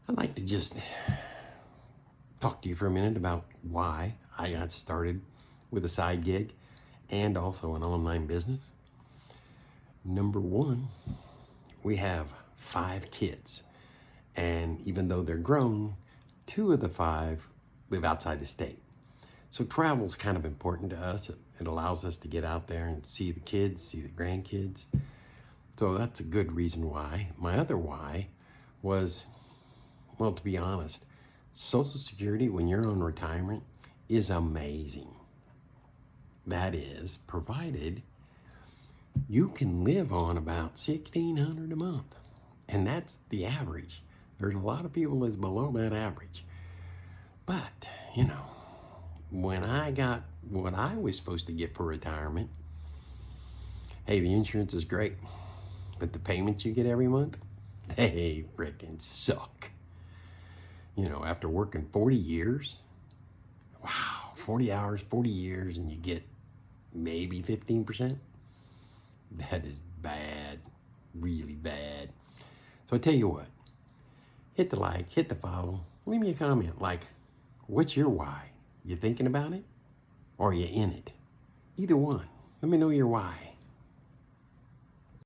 I'd like to just talk to you for a minute about why I got started with a side gig and also an online business. Number one, we have 5 kids, and even though they're grown, 2 of the 5 live outside the state. So travel's kind of important to us. It allows us to get out there and see the kids, see the grandkids. So that's a good reason why. My other why was, well, to be honest, Social Security when you're on retirement is amazing. That is, provided you can live on about $1,600 a month. And that's the average. There's a lot of people that's below that average. But, when I got what I was supposed to get for retirement, hey, the insurance is great, but the payments you get every month, they freaking suck. After working 40 years, wow, 40 hours, 40 years, and you get maybe 15%, that is bad, really bad. So I tell you what, hit the like, hit the follow, leave me a comment like, what's your why? You thinking about it? Or are you in it? Either one. Let me know your why.